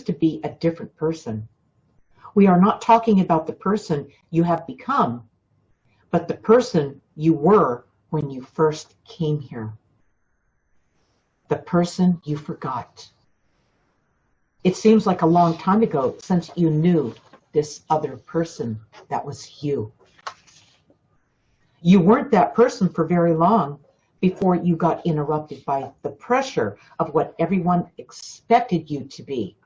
to be a different person. We are not talking about the person you have become, but the person you were when you first came here. The person you forgot. It seems like a long time ago since you knew this other person that was you. You weren't that person for very long before you got interrupted by the pressure of what everyone expected you to be.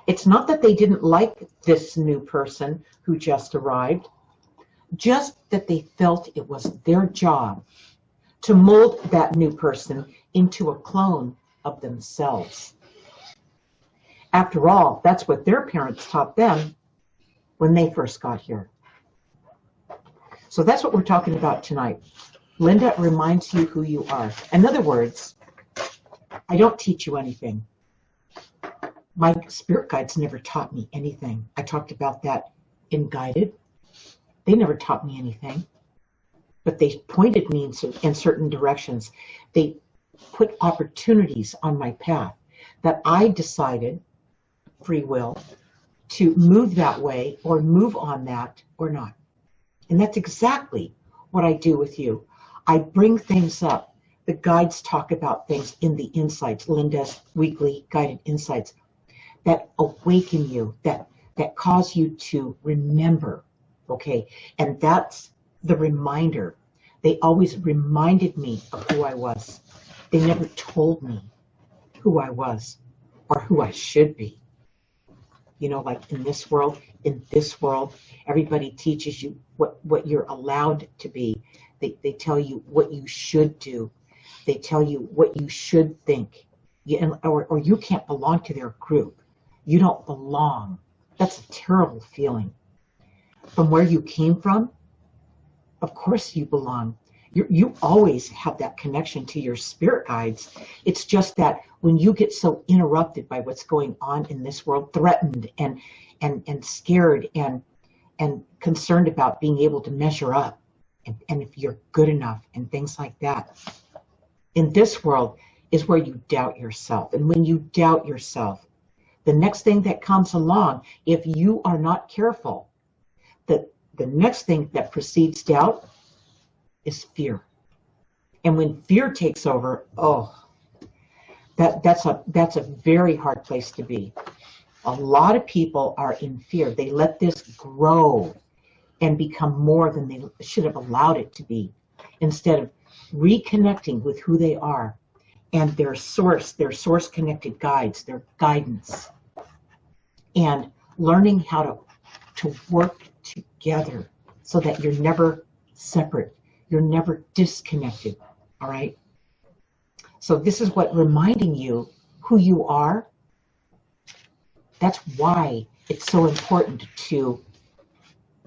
It's not that they didn't like this new person who just arrived, just that they felt it was their job to mold that new person into a clone of themselves. After all, that's what their parents taught them when they first got here. So that's what we're talking about tonight. Linda reminds you who you are. In other words, I don't teach you anything. My spirit guides never taught me anything. I talked about that in Guided. They never taught me anything, but they pointed me in certain directions. They put opportunities on my path that I decided, free will, to move that way or move on that or not. And that's exactly what I do with you. I bring things up. The guides talk about things in the insights, Linda's weekly guided insights, that awaken you, that cause you to remember, okay? And that's the reminder. They always reminded me of who I was. They never told me who I was or who I should be. You know, like in this world, everybody teaches you what you're allowed to be. They tell you what you should do. They tell you what you should think. Or you can't belong to their group. You don't belong. That's a terrible feeling. From where you came from, of course you belong. You always have that connection to your spirit guides. It's just that when you get so interrupted by what's going on in this world, threatened and scared and concerned about being able to measure up and if you're good enough and things like that. In this world is where you doubt yourself. And when you doubt yourself, the next thing that comes along, if you are not careful, the next thing that precedes doubt is fear. And when fear takes over, that's a very hard place to be. A lot of people are in fear. They let this grow and become more than they should have allowed it to be, instead of reconnecting with who they are and their source connected guides, their guidance, and learning how to work together so that you're never separate. You're never disconnected, all right? So this is what reminding you who you are. That's why it's so important to,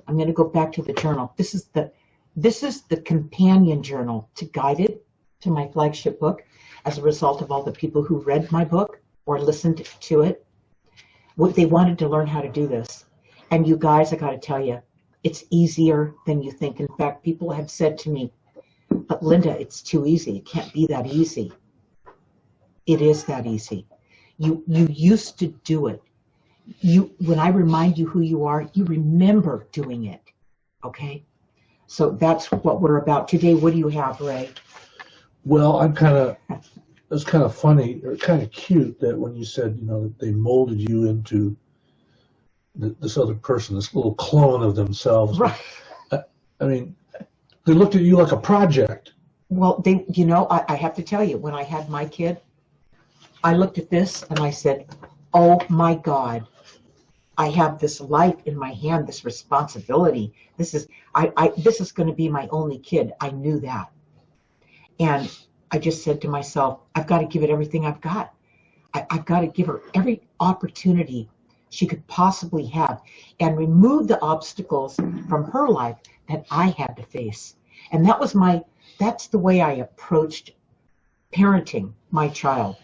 I'm going to go back to the journal. This is the companion journal to Guided, to my flagship book, as a result of all the people who read my book or listened to it. They wanted to learn how to do this. And you guys, I got to tell you, it's easier than you think. In fact, people have said to me, but Linda, it's too easy. It can't be that easy. It is that easy. You used to do it. When I remind you who you are, you remember doing it. Okay? So that's what we're about today. What do you have, Ray? Well, it was kind of funny, or kind of cute that when you said, that they molded you into this other person, this little clone of themselves. Right. I mean, they looked at you like a project. Well, I have to tell you, when I had my kid, I looked at this and I said, oh my God, I have this life in my hand, this responsibility. This is going to be my only kid. I knew that. And I just said to myself, I've got to give it everything I've got. I've got to give her every opportunity she could possibly have and remove the obstacles from her life that I had to face. And that's the way I approached parenting my child.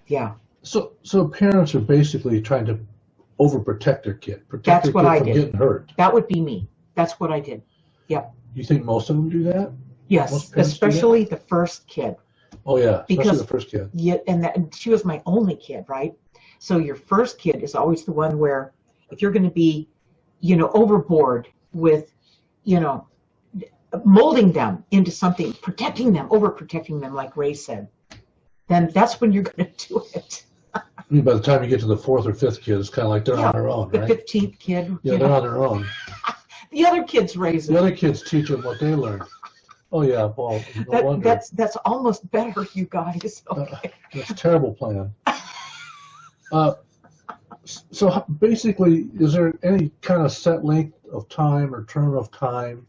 Yeah. So parents are basically trying to overprotect their kid, protect That's their what kid I from did. getting hurt. That would be me. That's what I did. Yep. You think most of them do that? Yes, especially the first kid. Oh yeah, especially because the first kid. Yeah, and she was my only kid, right? So your first kid is always the one where if you're going to be, overboard with, molding them into something, protecting them, overprotecting them, like Ray said, then that's when you're going to do it. I mean, by the time you get to the fourth or fifth kid, it's kind of like they're on their own, right? The 15th kid. Yeah, they're on their own. The other kids raise them. The other kids teach them what they learned. Oh yeah, well, no wonder. That's almost better, you guys. Okay. That's a terrible plan. So basically, is there any kind of set length of time or term of time,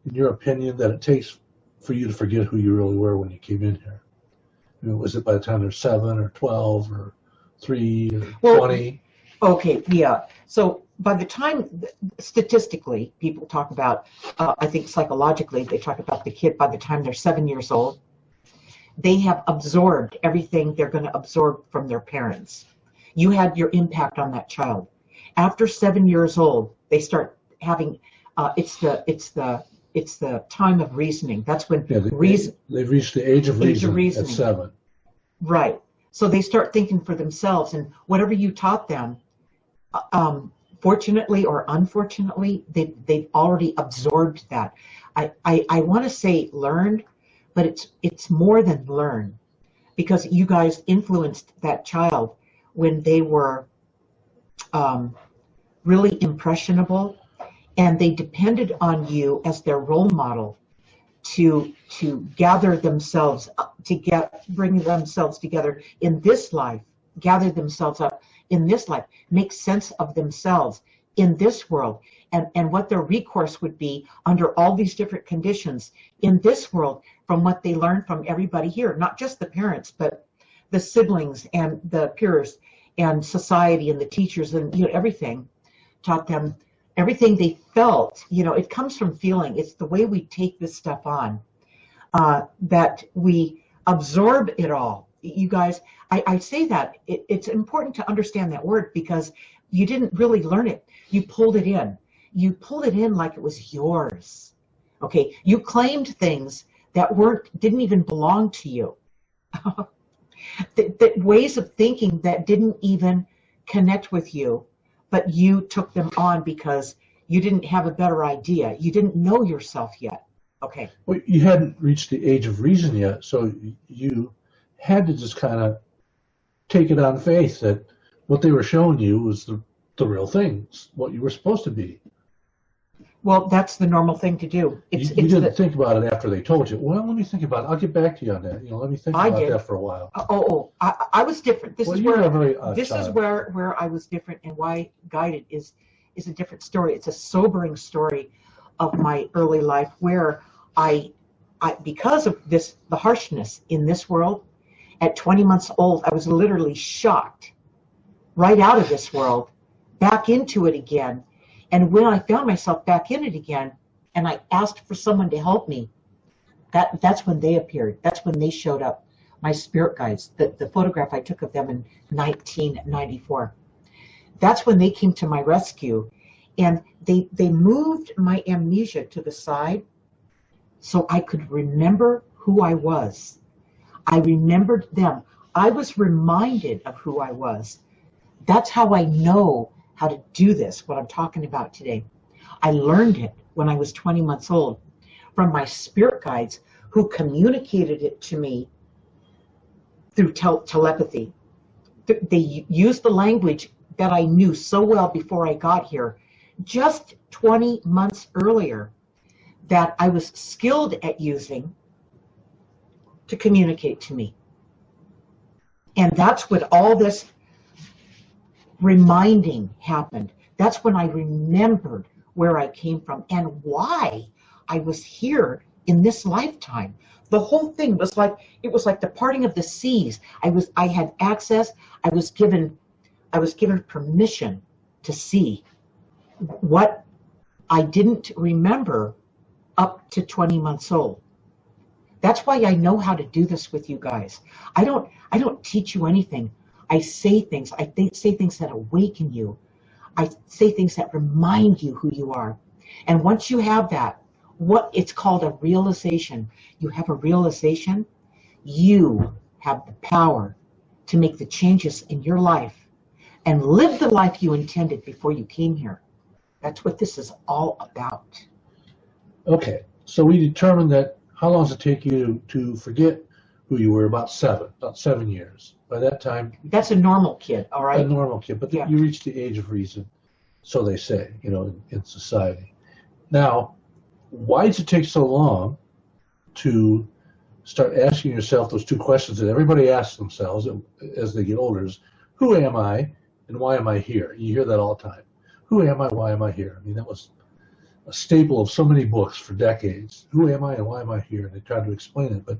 in your opinion, that it takes for you to forget who you really were when you came in here? Was it by the time they're 7 or 12 or 3 or 20? Okay, yeah. So by the time, statistically, people talk about, I think psychologically, they talk about the kid by the time they're 7 years old, they have absorbed everything they're going to absorb from their parents. You had your impact on that child. After 7 years old, they start having, it's the time of reasoning. That's when they've reached the age of reason at 7. Right. So they start thinking for themselves, and whatever you taught them, fortunately or unfortunately, they've already absorbed that. I want to say learned, but it's more than learn, because you guys influenced that child when they were really impressionable, and they depended on you as their role model to gather themselves up, bring themselves together in this life, gather themselves up in this life, make sense of themselves in this world, and what their recourse would be under all these different conditions in this world, from what they learned from everybody here, not just the parents, but the siblings and the peers and society and the teachers and everything. Taught them everything they felt. It comes from feeling. It's the way we take this stuff on, that we absorb it all. You guys, I say that it's important to understand that word, because you didn't really learn it. You pulled it in. You pulled it in like it was yours. Okay, you claimed things that didn't even belong to you. that ways of thinking that didn't even connect with you, but you took them on because you didn't have a better idea. You didn't know yourself yet. Okay. Well, you hadn't reached the age of reason yet, so you had to just kind of take it on faith that what they were showing you was the real things, what you were supposed to be. Well, that's the normal thing to do. You didn't think about it after they told you. Well, let me think about it. I'll get back to you on that. Let me think about that for a while. I was different. This is where I was different, and why Guided is a different story. It's a sobering story of my early life, where I because of the harshness in this world, at 20 months old, I was literally shocked right out of this world, back into it again. And when I found myself back in it again, and I asked for someone to help me, that's when they appeared. That's when they showed up, my spirit guides, the photograph I took of them in 1994. That's when they came to my rescue, and they moved my amnesia to the side so I could remember who I was. I remembered them. I was reminded of who I was. That's how I know how to do this, what I'm talking about today. I learned it when I was 20 months old from my spirit guides, who communicated it to me through telepathy. They used the language that I knew so well before I got here, just 20 months earlier, that I was skilled at using to communicate to me. And that's what all this reminding happened. That's when I remembered where I came from and why I was here in this lifetime. The whole thing was like, it was like the parting of the seas. I had access. I was given permission to see what I didn't remember up to 20 months old. That's why I know how to do this with you guys. I don't teach you anything. I say things. I say things that awaken you. I say things that remind you who you are. And once you have that, it's called a realization. You have a realization. You have the power to make the changes in your life and live the life you intended before you came here. That's what this is all about. Okay, so we determined that how long does it take you to forget who you were? About 7 years. By that time, that's a normal kid, all right? A normal kid, but you reach the age of reason, so they say, in society. Now, why does it take so long to start asking yourself those two questions that everybody asks themselves as they get older? Is who am I and why am I here? You hear that all the time. Who am I? Why am I here? I mean, that was a staple of so many books for decades. Who am I and why am I here? And they tried to explain it, but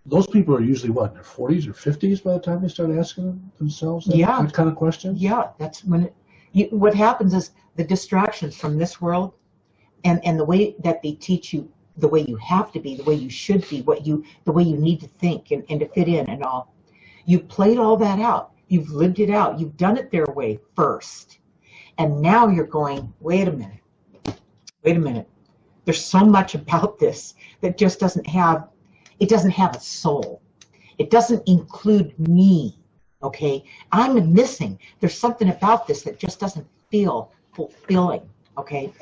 those people are usually what, in their 40s or 50s by the time they start asking themselves that kind of question? Yeah, that's when what happens is the distractions from this world and the way that they teach you the way you have to be, the way you should be, the way you need to think and to fit in and all. You've played all that out. You've lived it out. You've done it their way first. And now you're going, wait a minute. There's so much about this that just doesn't have a soul. It doesn't include me, okay? I'm missing. There's something about this that just doesn't feel fulfilling, okay?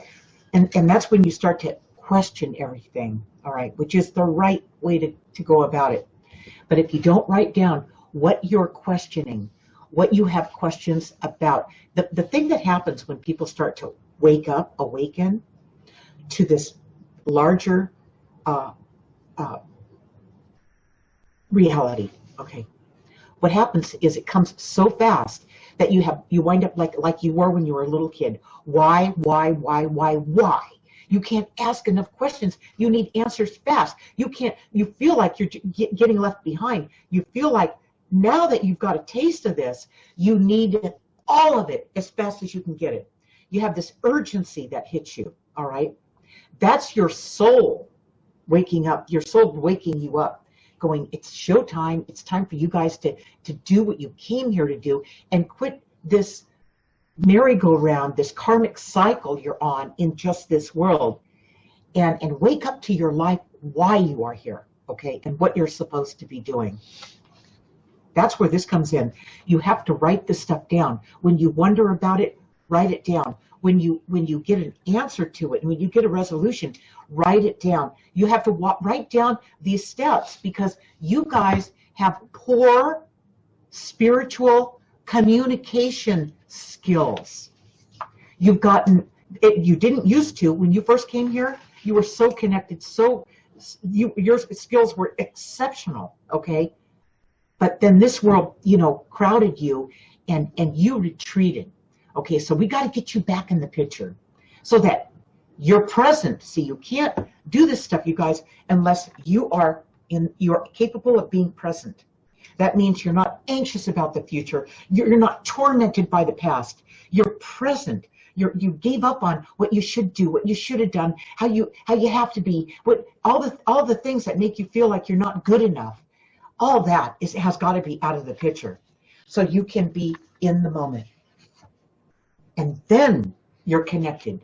And that's when you start to question everything, all right, which is the right way to go about it. But if you don't write down what you're questioning, what you have questions about, the thing that happens when people start to awaken to this larger reality, okay, what happens is it comes so fast that you wind up like you were when you were a little kid. Why? You can't ask enough questions. You need answers fast. You feel like you're getting left behind. You feel like now that you've got a taste of this, you need all of it as fast as you can get it. You have this urgency that hits you, all right? That's your soul waking up, your soul waking you up, going, it's showtime. It's time for you guys to do what you came here to do and quit this merry-go-round, this karmic cycle you're on in just this world, and wake up to your life, why you are here, okay, and what you're supposed to be doing. That's where this comes in. You have to write this stuff down. When you wonder about it, write it down. When you get an answer to it, and when you get a resolution, write it down. You have to write down these steps because you guys have poor spiritual communication skills. You've gotten it. You didn't used to when you first came here. You were so connected, your skills were exceptional, okay? But then this world, crowded you, and you retreated. Okay, so we got to get you back in the picture so that you're present. See, you can't do this stuff, you guys, unless you're capable of being present. That means you're not anxious about the future. You're not tormented by the past. You're present. You gave up on what you should do, what you should have done, how you have to be, all the things that make you feel like you're not good enough. All that has got to be out of the picture, so you can be in the moment. And then you're connected,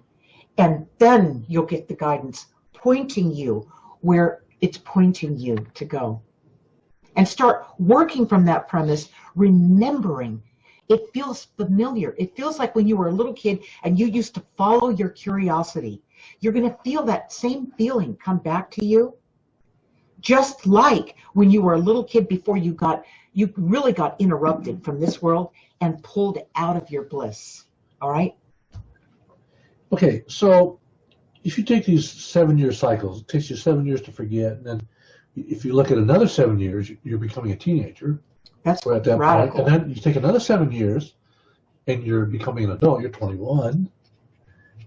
and then you'll get the guidance pointing you where it's pointing you to go. And start working from that premise, remembering. It feels familiar. It feels like when you were a little kid and you used to follow your curiosity. You're going to feel that same feeling come back to you, just like when you were a little kid before you really got interrupted from this world and pulled out of your bliss. All right? Okay, so if you take these 7-year cycles, it takes you 7 years to forget, and then if you look at another 7 years, you're becoming a teenager. That's at that radical. point. And then you take another 7 years, and you're becoming an adult. You're 21.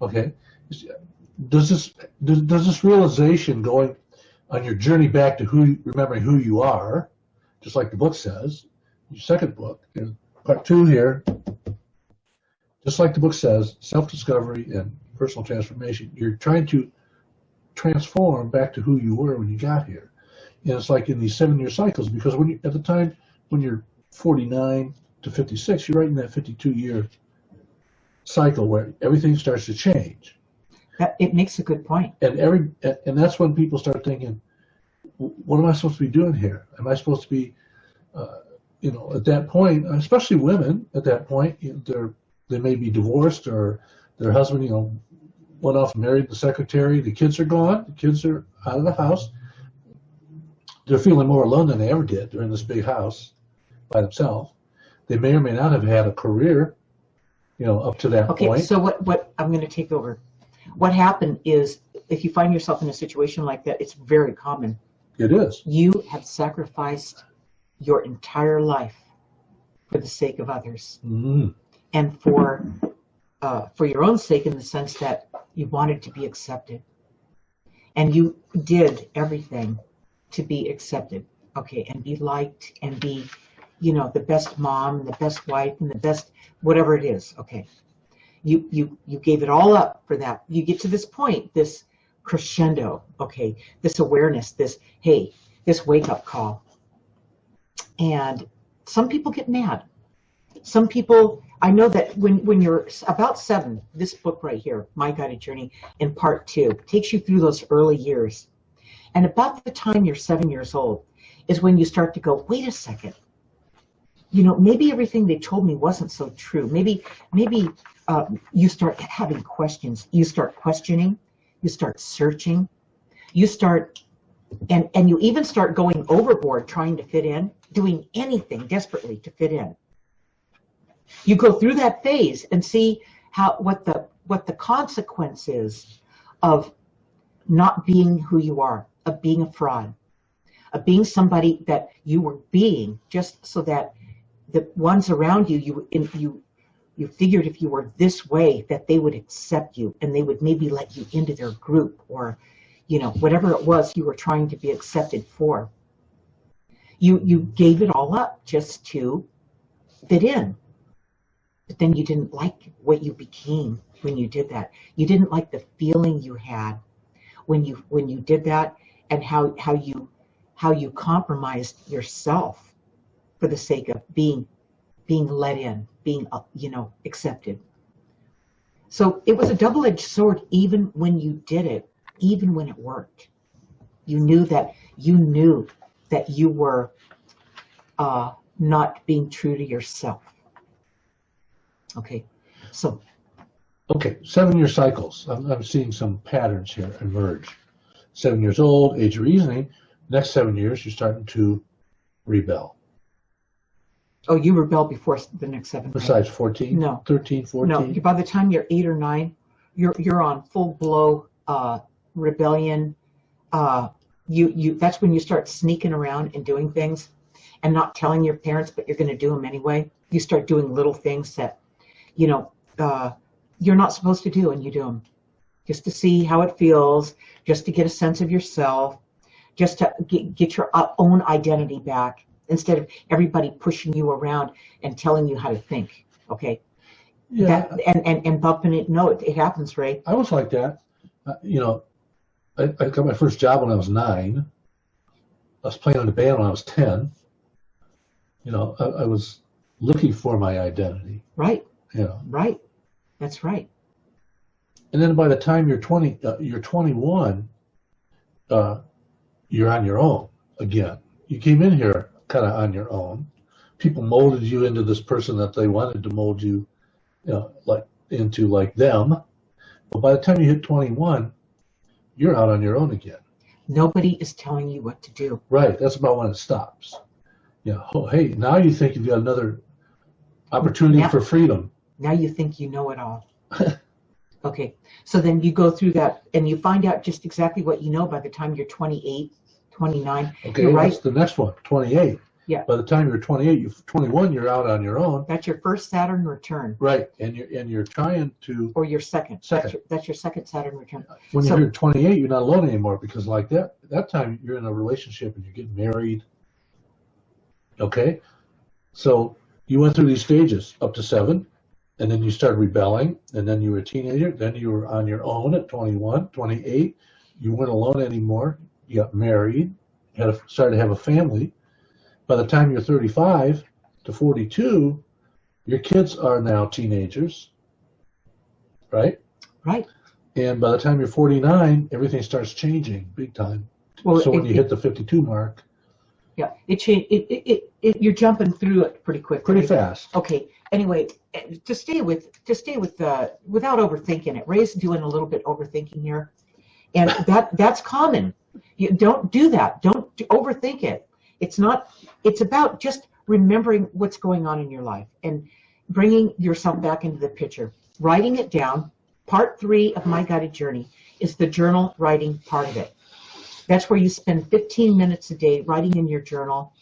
Okay, does this realization going on your journey back to remembering who you are, just like the book says, your second book, part 2 here, just like the book says, self-discovery and personal transformation. You're trying to transform back to who you were when you got here. And it's like in these 7-year cycles, because at the time when you're 49 to 56, you're right in that 52-year cycle where everything starts to change. It makes a good point. And that's when people start thinking, what am I supposed to be doing here? Am I supposed to be at that point, especially women at that point, they may be divorced, or their husband, went off and married the secretary. The kids are gone. The kids are out of the house. They're feeling more alone than they ever did. They're in this big house by themselves. They may or may not have had a career, up to that point. Okay, so what I'm going to take over. What happened is, if you find yourself in a situation like that, it's very common. It is. You have sacrificed your entire life for the sake of others, and for your own sake, in the sense that you wanted to be accepted, and you did everything to be accepted, okay, and be liked, and be, the best mom, and the best wife, and the best whatever it is, okay. You gave it all up for that. You get to this point, this crescendo, okay, this awareness, this wake-up call. And some people get mad. Some people, I know that when you're about 7, this book right here, My Guided Journey, in part 2, takes you through those early years. And about the time you're 7 years old is when you start to go, wait a second. Maybe everything they told me wasn't so true. Maybe you start having questions. You start questioning. You start searching. You start, and you even start going overboard trying to fit in, doing anything desperately to fit in. You go through that phase and see what the consequence is of not being who you are, of being a fraud, of being somebody that you were being just so that the ones around you figured if you were this way that they would accept you, and they would maybe let you into their group, or whatever it was you were trying to be accepted for. You gave it all up just to fit in. But then you didn't like what you became when you did that. You didn't like the feeling you had when you did that, and how you compromised yourself for the sake of being let in, being accepted. So it was a double-edged sword, even when you did it, even when it worked. You knew that you were not being true to yourself. Okay, so. Okay, 7-year cycles. I'm seeing some patterns here emerge. 7 years old, age of reasoning. Next 7 years, you're starting to rebel. Oh, you rebel before the next 7. Besides 14? No. 13, 14? No, by the time you're 8 or 9, you're on full blow rebellion. That's when you start sneaking around and doing things and not telling your parents, but you're going to do them anyway. You start doing little things that, you're not supposed to do, and you do them just to see how it feels, just to get a sense of yourself, just to get your own identity back, instead of everybody pushing you around and telling you how to think. Okay. Yeah. And bumping it. No, it happens, Ray. I was like that. I got my first job when I was 9. I was playing in a band when I was 10. I was looking for my identity. Right. Right. That's right. And then by the time you're 20, you're 21, you're on your own again. You came in here kind of on your own. People molded you into this person that they wanted to mold you, into like them. But by the time you hit 21, you're out on your own again. Nobody is telling you what to do. Right. That's about when it stops. Oh, hey, now you think you've got another opportunity for freedom. Now you think you know it all. Okay. So then you go through that and you find out just exactly what you know by the time you're 28, 29. Okay, you're right. That's the next one, 28. Yeah. By the time you're 28, 21, you're out on your own. That's your first Saturn return. Right, and you're trying to. Or your second. Second. That's your second Saturn return. When you're 28, you're not alone anymore, because like that time you're in a relationship and you're getting married. Okay, so you went through these stages up to 7, and then you started rebelling, and then you were a teenager. Then you were on your own at 21, 28. You weren't alone anymore. You got married. Started to have a family. By the time you're 35 to 42, your kids are now teenagers, right? Right. And by the time you're 49, everything starts changing big time. Well, so when you hit the 52 mark, Yeah, you're jumping through it pretty quickly. Pretty fast. Okay. Anyway, to stay with without overthinking it. Ray's doing a little bit overthinking here, and that's common. You don't do that. Don't overthink it. It's not. It's about just remembering what's going on in your life and bringing yourself back into the picture. Writing it down. Part 3 of my guided journey is the journal writing part of it. That's where you spend 15 minutes a day writing in your journal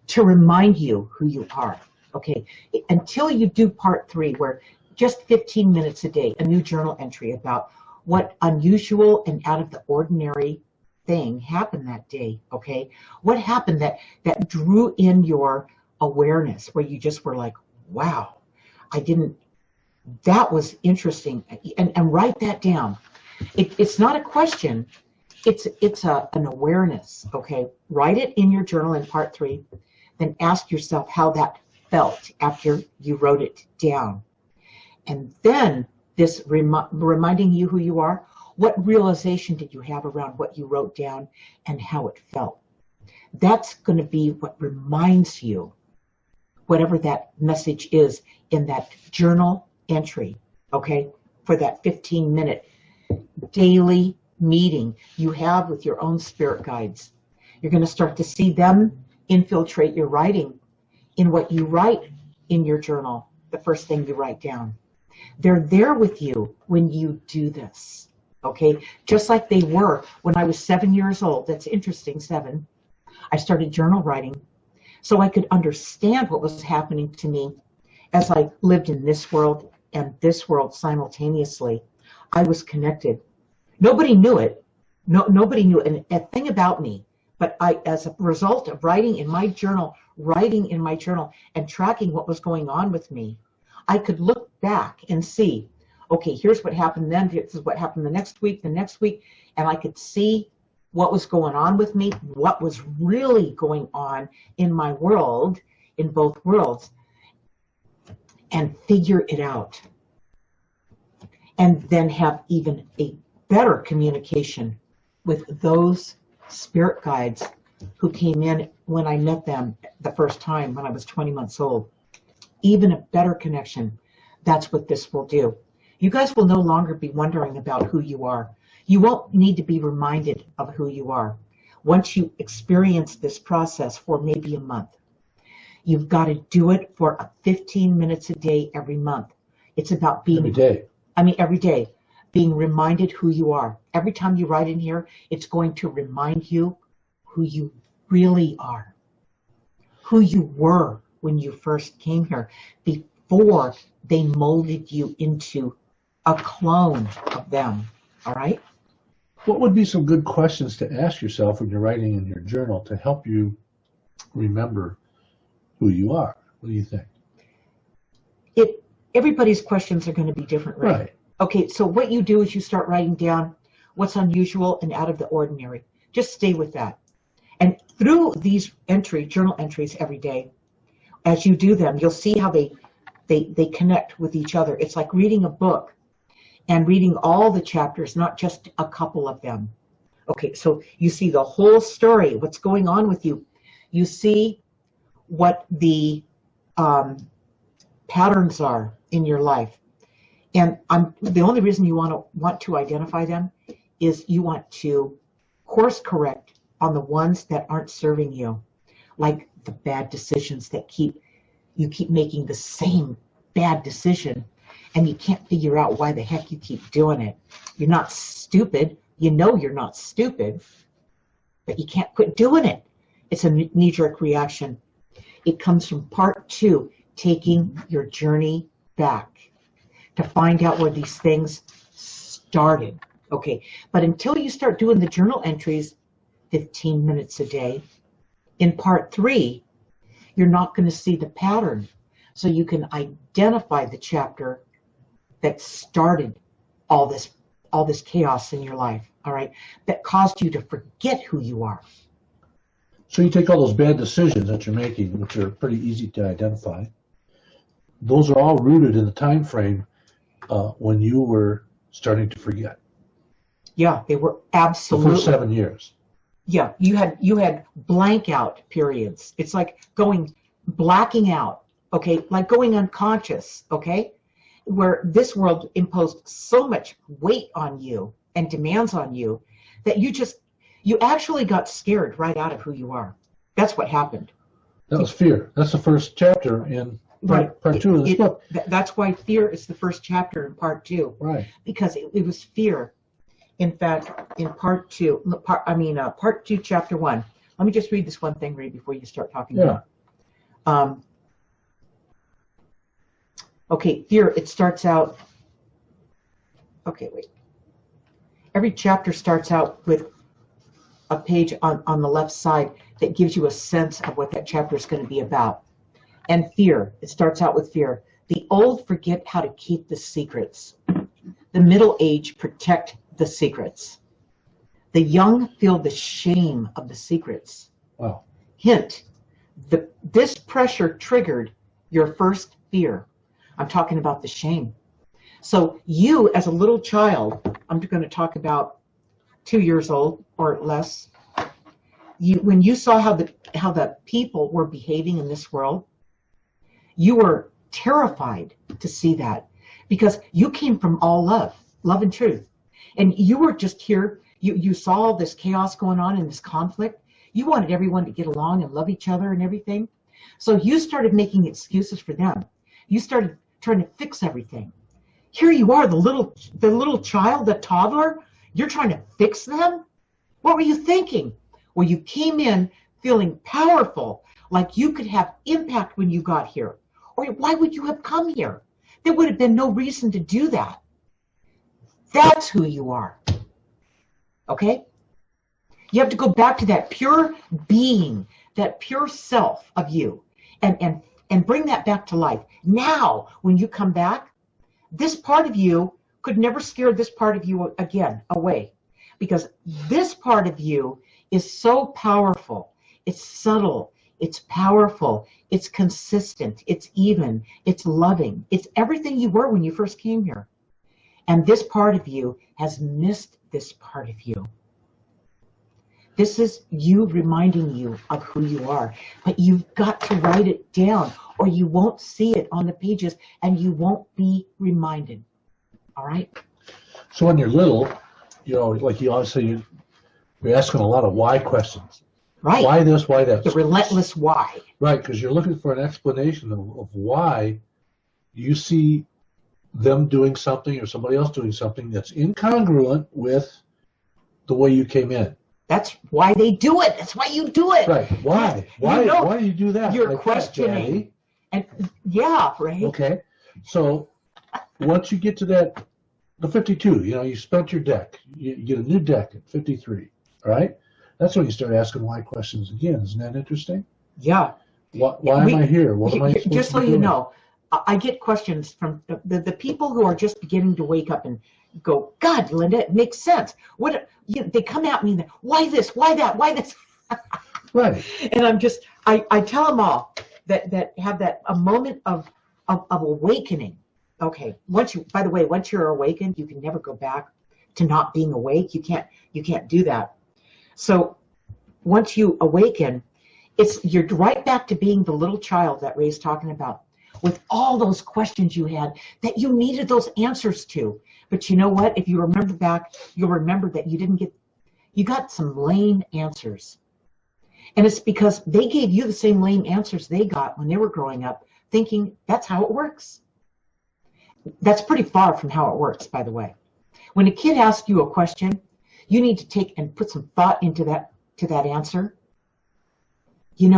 to remind you who you are. Okay, until you do part 3, where just 15 minutes a day, a new journal entry about what unusual and out of the ordinary thing happened that day. Okay, what happened that drew in your awareness, where you just were like, wow, that was interesting, and write that down. It's not a question. It's an awareness, okay? Write it in your journal in part 3, then ask yourself how that felt after you wrote it down. And then this reminding you who you are, what realization did you have around what you wrote down and how it felt? That's going to be what reminds you, whatever that message is in that journal entry, okay? For that 15-minute daily meeting you have with your own spirit guides. You're going to start to see them infiltrate your writing in what you write in your journal, the first thing you write down. They're there with you when you do this, okay? Just like they were when I was 7 years old. That's interesting, 7. I started journal writing so I could understand what was happening to me as I lived in this world and this world simultaneously. I was connected. Nobody knew it. Nobody knew it. And a thing about me, but as a result of writing in my journal, and tracking what was going on with me, I could look back and see, okay, here's what happened then, this is what happened the next week, and I could see what was going on with me, what was really going on in my world, in both worlds, and figure it out. And then have even a better communication with those spirit guides who came in when I met them the first time when I was 20 months old. Even a better connection. That's what this will do. You guys will no longer be wondering about who you are. You won't need to be reminded of who you are. Once you experience this process for maybe a month, you've got to do it for 15 minutes a day every month. It's about being every day, being reminded who you are. Every time you write in here, it's going to remind you who you really are, who you were when you first came here, before they molded you into a clone of them, all right? What would be some good questions to ask yourself when you're writing in your journal to help you remember who you are? What do you think? Everybody's questions are going to be different, right? Right. Okay, so what you do is you start writing down what's unusual and out of the ordinary. Just stay with that. And through these journal entries every day, as you do them, you'll see how they connect with each other. It's like reading a book and reading all the chapters, not just a couple of them. Okay, so you see the whole story, what's going on with you. You see what the patterns are in your life. And the only reason you want to identify them is you want to course correct on the ones that aren't serving you, like the bad decisions that you keep making the same bad decision, and you can't figure out why the heck you keep doing it. You're not stupid. You know you're not stupid, but you can't quit doing it. It's a knee-jerk reaction. It comes from part 2, taking your journey back to find out where these things started. Okay, but until you start doing the journal entries 15 minutes a day, in part 3, you're not going to see the pattern. So you can identify the chapter that started all this chaos in your life, all right, that caused you to forget who you are. So you take all those bad decisions that you're making, which are pretty easy to identify. Those are all rooted in the time frame when you were starting to forget. Yeah, they were absolutely. The first 7 years. Yeah, you had blank out periods. It's like blacking out, okay? Like going unconscious, okay? Where this world imposed so much weight on you and demands on you that you actually got scared right out of who you are. That's what happened. That was fear. That's the first chapter in part 2 of this book. That's why fear is the first chapter in part 2. Right. Because it was fear. In fact, in part 2, part 2, chapter 1. Let me just read this one thing, Ray, before you start talking about. Okay, fear, it starts out. Okay, wait. Every chapter starts out with a page on the left side that gives you a sense of what that chapter is going to be about. And fear, it starts out with fear. The old forget how to keep the secrets. The middle-aged protect the secrets. The young feel the shame of the secrets. Wow. Hint, this pressure triggered your first fear. I'm talking about the shame. So you, as a little child, I'm going to talk about 2 years old or less, when you saw how the people were behaving in this world, you were terrified to see that, because you came from all love and truth. And you were just here, you saw all this chaos going on and this conflict. You wanted everyone to get along and love each other and everything. So you started making excuses for them. You started trying to fix everything. Here you are, the little child, the toddler, you're trying to fix them? What were you thinking? Well, you came in feeling powerful, like you could have impact when you got here. Or why would you have come here? There would have been no reason to do that. That's who you are. Okay? You have to go back to that pure being, that pure self of you, and bring that back to life. Now, when you come back, this part of you could never scare this part of you again away, because this part of you is so powerful. It's subtle. It's powerful. It's consistent. It's even. It's loving. It's everything you were when you first came here. And this part of you has missed this part of you. This is you reminding you of who you are. But you've got to write it down, or you won't see it on the pages, and you won't be reminded. All right? So when you're little, like you always say, you're asking a lot of why questions. Right. Why this, why that? The relentless why. Right, because you're looking for an explanation of why you see them doing something or somebody else doing something that's incongruent with the way you came in. That's why they do it. That's why you do it. Right. Why? Why do you do that? You're like questioning. That, and yeah, right. Okay. So once you get to the 52, you spent your deck. You get a new deck at 53. All right. That's when you start asking why questions again. Isn't that interesting? Yeah. Why am I here? What am I supposed to be doing? Just so you know, I get questions from the people who are just beginning to wake up and go, God, Linda, it makes sense. They come at me, and why this, why that, why this? Right. And I tell them all that have a moment of awakening. Okay. Once you're awakened, you can never go back to not being awake. You can't do that. So once you awaken, you're right back to being the little child that Ray's talking about, with all those questions you had that you needed those answers to. But you know what? If you remember back, you'll remember that you got some lame answers. And it's because they gave you the same lame answers they got when they were growing up, thinking that's how it works. That's pretty far from how it works, by the way. When a kid asks you a question, you need to take and put some thought into that answer. You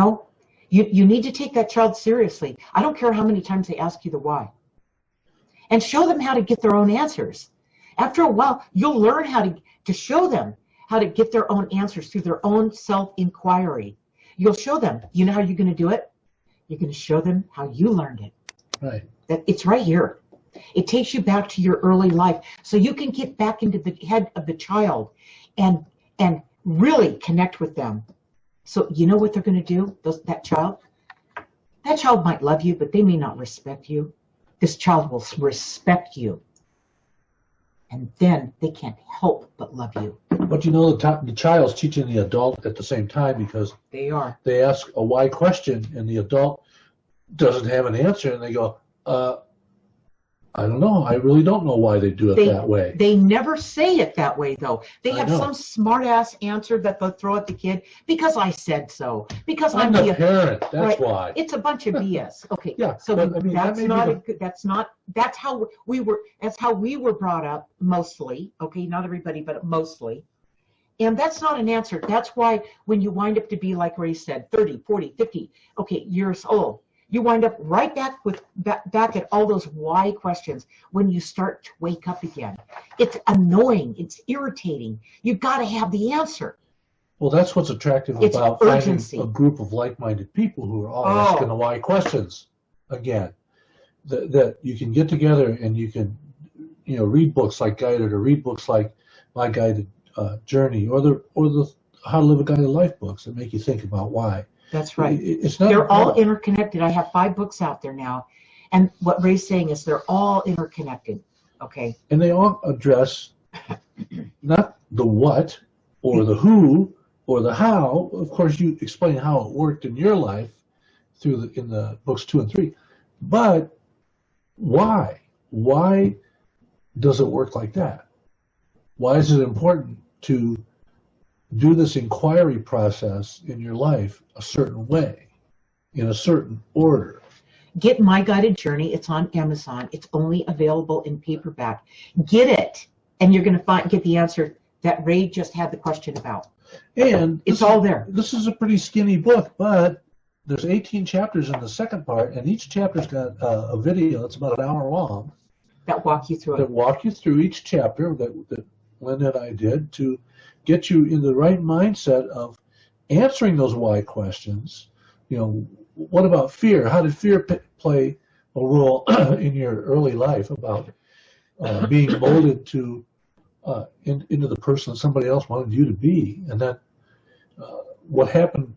need to take that child seriously. I don't care how many times they ask you the why. And show them how to get their own answers. After a while, you'll learn how to show them how to get their own answers through their own self-inquiry. You'll show them. You know how you're going to do it? You're going to show them how you learned it. Right. That it's right here. It takes you back to your early life, so you can get back into the head of the child and really connect with them. So you know what they're going to do? That child might love you, but they may not respect you. This child will respect you, and then they can't help but love you. But you know, the child's teaching the adult at the same time, because They are. they ask a why question and the adult doesn't have an answer, and they go, I don't know. I really don't know why they do it that way. They never say it that way, though. They I have know. some smart-ass answer that they'll throw at the kid, because I said so. Because I'm the parent. That's right. why. It's a bunch of BS. Okay. Yeah. So but, I mean, that's not a good. That's how we were. That's how we were brought up mostly. Okay, not everybody, but mostly. And that's not an answer. That's why when you wind up to be, like Ray said, 30, 40, 50, years old, you wind up right back at all those why questions when you start to wake up again. It's annoying. It's irritating. You've got to have the answer. Well, that's what's attractive It's about urgency. finding a group of like-minded people who are all asking the why questions again. That you can get together and you can, read books like Guided, or read books like My Guided Journey, or the How to Live a Guided Life books that make you think about why. That's right. It's not. They're all interconnected. I have 5 books out there now, and what Ray's saying is they're all interconnected. Okay. And they all address not the what or the who or the how. Of course, you explain how it worked in your life in the books 2 and 3, but why? Why does it work like that? Why is it important to do this inquiry process in your life a certain way, in a certain order? Get My Guided Journey. It's on Amazon. It's only available in paperback. Get it, and you're going to get the answer that Ray just had the question about. And it's all there. This is a pretty skinny book, but there's 18 chapters in the second part, and each chapter's got a video that's about an hour long. That walk you through it. That walk you through each chapter that Linda and I did to get you in the right mindset of answering those why questions. What about fear? How did fear play a role in your early life about being molded to into the person somebody else wanted you to be? And that what happened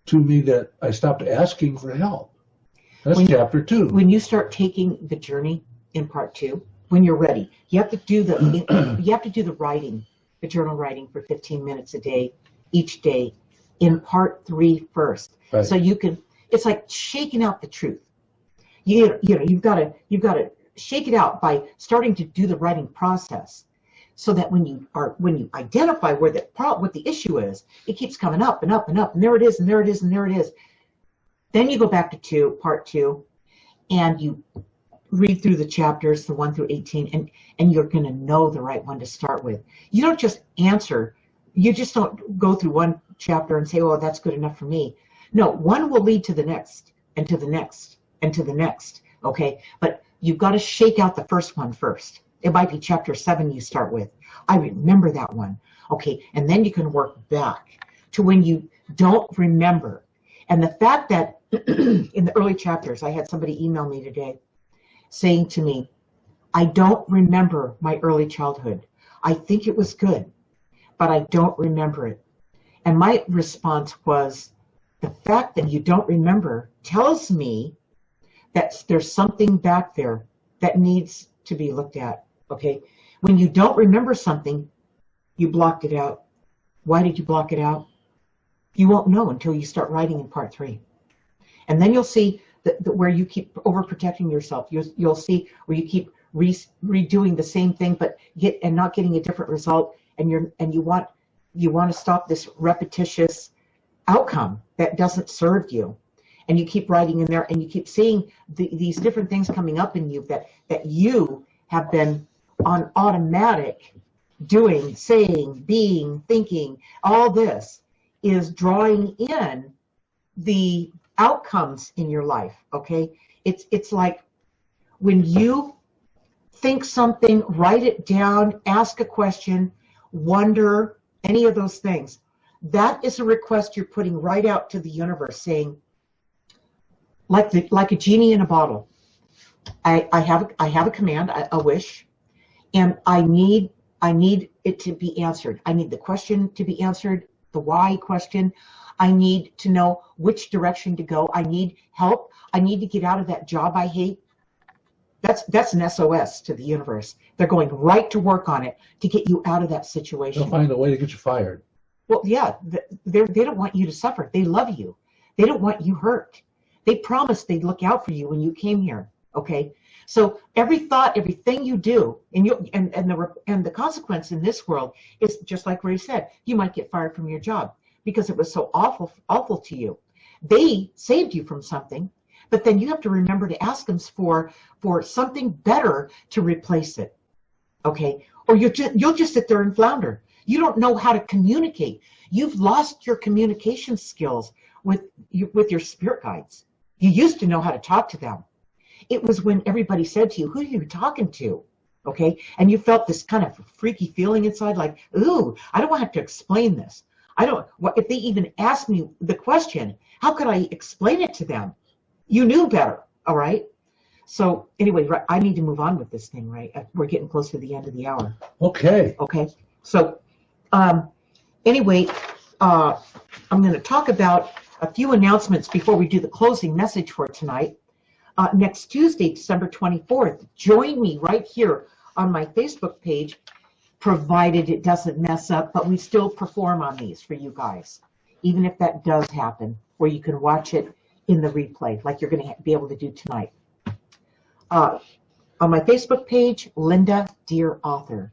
to me that I stopped asking for help. That's chapter 2. When you start taking the journey in part 2, when you're ready, you have to do the writing, the journal writing for 15 minutes a day, each day, in part 3 first. Right. So you can. It's like shaking out the truth. You've got to shake it out by starting to do the writing process, so that when you identify what the issue is, it keeps coming up and up and up, and there it is, and there it is, and there it is. Then you go back to part 2, and you read through the chapters, the 1 through 18, and you're going to know the right one to start with. You don't just answer. You just don't go through one chapter and say, "Oh, that's good enough for me." No, one will lead to the next, and to the next, and to the next. Okay, but you've got to shake out the first one first. It might be chapter 7 you start with. I remember that one. Okay, and then you can work back to when you don't remember. And the fact that in the early chapters, I had somebody email me today saying to me, "I don't remember my early childhood. I think it was good, but I don't remember it." And my response was, the fact that you don't remember tells me that there's something back there that needs to be looked at. Okay? When you don't remember something, you blocked it out. Why did you block it out? You won't know until you start writing in part 3. And then you'll see where you keep overprotecting yourself. You'll see where you keep redoing the same thing, but not getting a different result. And you want to stop this repetitious outcome that doesn't serve you. And you keep writing in there, and you keep seeing these different things coming up in you that you have been on automatic doing, saying, being, thinking. All this is drawing in the outcomes in your life. Okay, it's like when you think something, write it down, ask a question, wonder, any of those things. That is a request you're putting right out to the universe, saying, like a genie in a bottle. I have a command, a wish, and I need it to be answered. I need the question to be answered, the why question. I need to know which direction to go. I need help. I need to get out of that job I hate. That's an SOS to the universe. They're going right to work on it to get you out of that situation. They'll find a way to get you fired. Well, yeah, they don't want you to suffer. They love you. They don't want you hurt. They promised they'd look out for you when you came here. Okay, so every thought, everything you do, and the consequence in this world is just like Ray said. You might get fired from your job because it was so awful to you. They saved you from something, but then you have to remember to ask them for something better to replace it. Okay, or you'll just sit there and flounder. You don't know how to communicate. You've lost your communication skills with your spirit guides. You used to know how to talk to them. It was when everybody said to you, who are you talking to? Okay, and you felt this kind of freaky feeling inside, like, ooh, I don't want to have to explain this. If they even asked me the question, how could I explain it to them? You knew better, all right? So anyway, I need to move on with this thing, right? We're getting close to the end of the hour. Okay. Okay, so anyway, I'm going to talk about a few announcements before we do the closing message for tonight. Next Tuesday, December 24th, join me right here on my Facebook page, provided it doesn't mess up, but we still perform on these for you guys, even if that does happen, where you can watch it in the replay, like you're going to be able to do tonight. On my Facebook page, Linda Deir Author.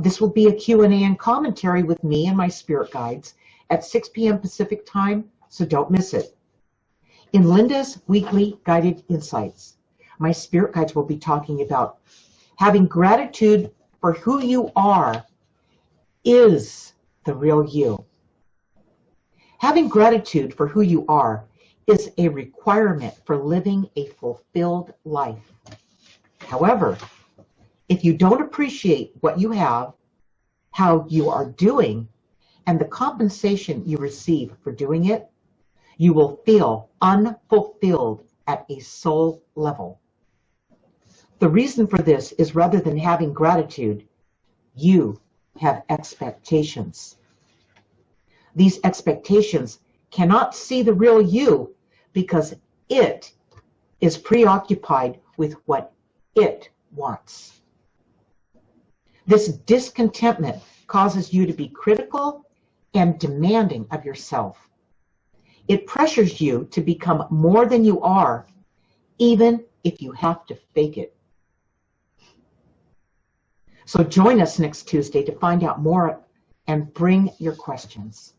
This will be a Q&A and commentary with me and my spirit guides at 6 p.m. Pacific time, so don't miss it. In Linda's weekly guided insights, my spirit guides will be talking about having gratitude for who you are is the real you. Having gratitude for who you are is a requirement for living a fulfilled life. However, if you don't appreciate what you have, how you are doing, and the compensation you receive for doing it, you will feel unfulfilled at a soul level. The reason for this is rather than having gratitude, you have expectations. These expectations cannot see the real you because it is preoccupied with what it wants. This discontentment causes you to be critical and demanding of yourself. It pressures you to become more than you are, even if you have to fake it. So join us next Tuesday to find out more and bring your questions.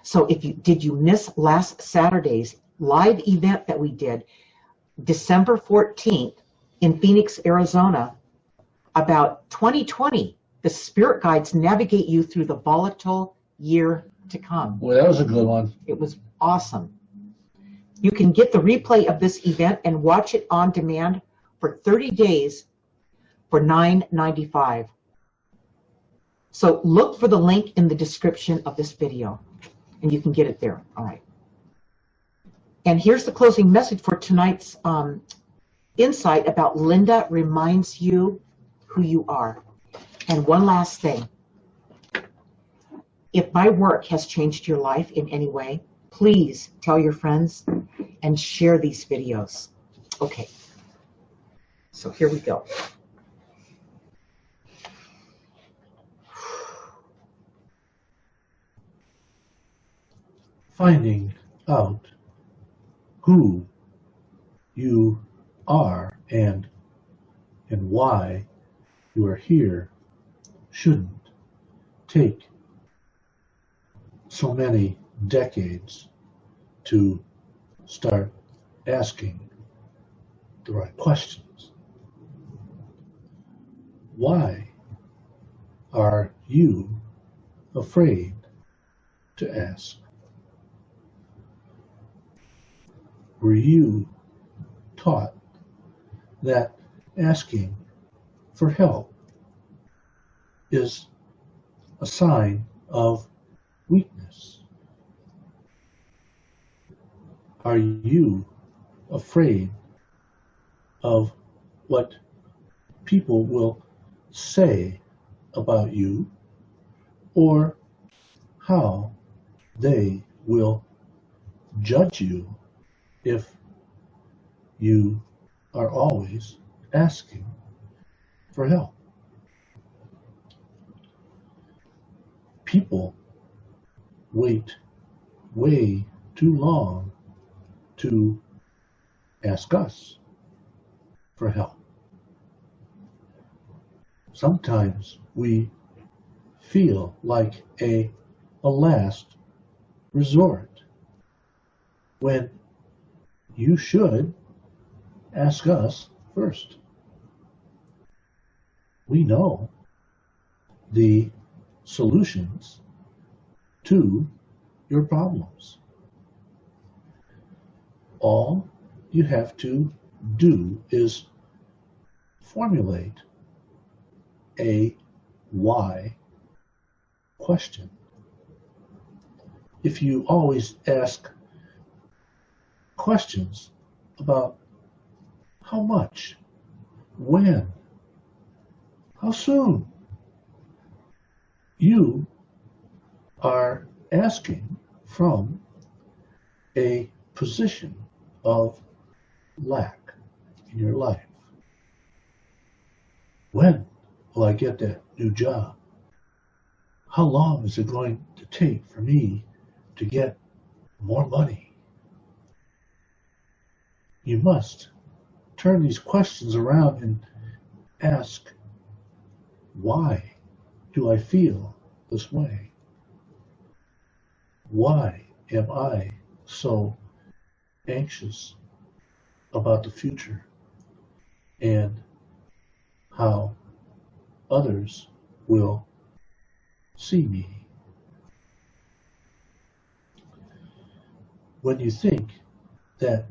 So did you miss last Saturday's live event that we did, December 14th in Phoenix, Arizona, about 2020, the spirit guides navigate you through the volatile year to come. Well, that was a good one. It was awesome. You can get the replay of this event and watch it on demand for 30 days for $9.95. So look for the link in the description of this video, and you can get it there. All right. And here's the closing message for tonight's insight about Linda reminds you who you are. And one last thing. If my work has changed your life in any way, please tell your friends and share these videos. Okay, so here we go. Finding out who you are and why you are here shouldn't take so many decades to start asking the right questions. Why are you afraid to ask? Were you taught that asking for help is a sign of weakness? Are you afraid of what people will say about you or how they will judge you if you are always asking for help. People wait way too long to ask us for help. Sometimes we feel like a last resort when you should ask us first. We know the solutions to your problems. All you have to do is formulate a why question. If you always ask questions about how much, when, how soon, you are asking from a position of lack in your life. When will I get that new job? How long is it going to take for me to get more money? You must turn these questions around and ask, why do I feel this way? Why am I so anxious about the future and how others will see me? When you think that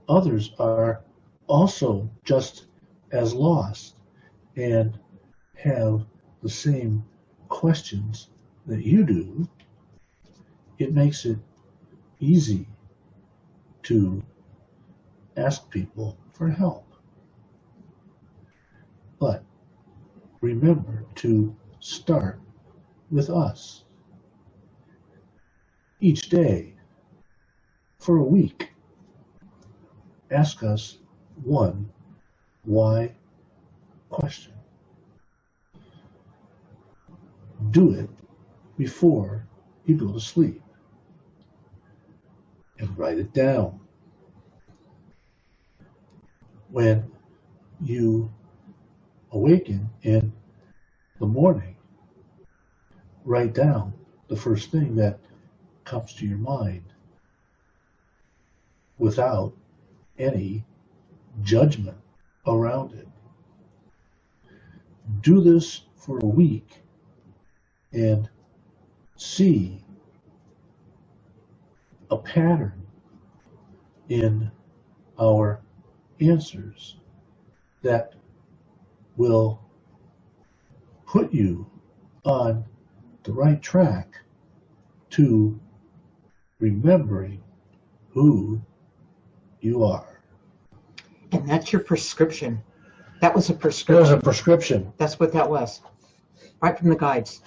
others are also just as lost and have the same questions that you do, it makes it easy to ask people for help. But remember to start with us. Each day, for a week, ask us one why question. Do it before you go to sleep and write it down. When you awaken in the morning, write down the first thing that comes to your mind without any judgment around it. Do this for a week and see a pattern in our answers that will put you on the right track to remembering who you are. And that's your prescription. That was a That prescription. was a prescription. That's what that was. Right from the guides.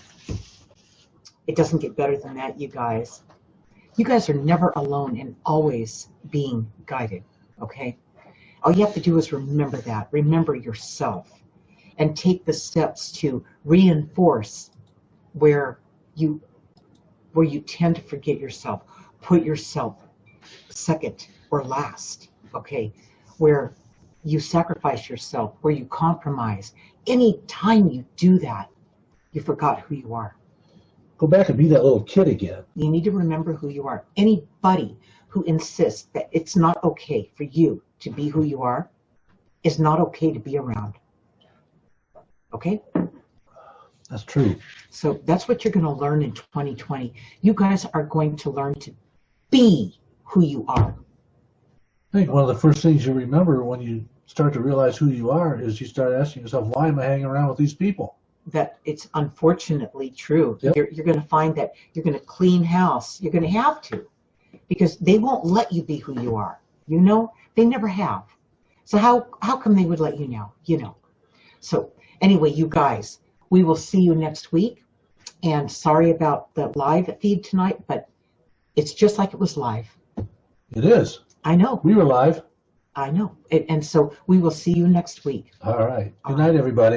It doesn't get better than that, you guys. You guys are never alone and always being guided, okay? All you have to do is remember that. Remember yourself and take the steps to reinforce where you tend to forget yourself. Put yourself second or last, okay? Where you sacrifice yourself, where you compromise. Any time you do that, you forgot who you are. Go back and be that little kid again. You need to remember who you are. Anybody who insists that it's not okay for you to be who you are is not okay to be around. Okay? That's true. So that's what you're going to learn in 2020. You guys are going to learn to be who you are. I think one of the first things you remember when you start to realize who you are is you start asking yourself, why am I hanging around with these people? That it's unfortunately true. Yep. You're going to find that you're going to clean house. You're going to have to, because they won't let you be who you are. You know, they never have. So how come they would let you now? You know. So anyway, you guys, we will see you next week. And sorry about the live feed tonight, but it's just like it was live. It is. I know. We were live. I know. And so we will see you next week. All right. Good night, everybody.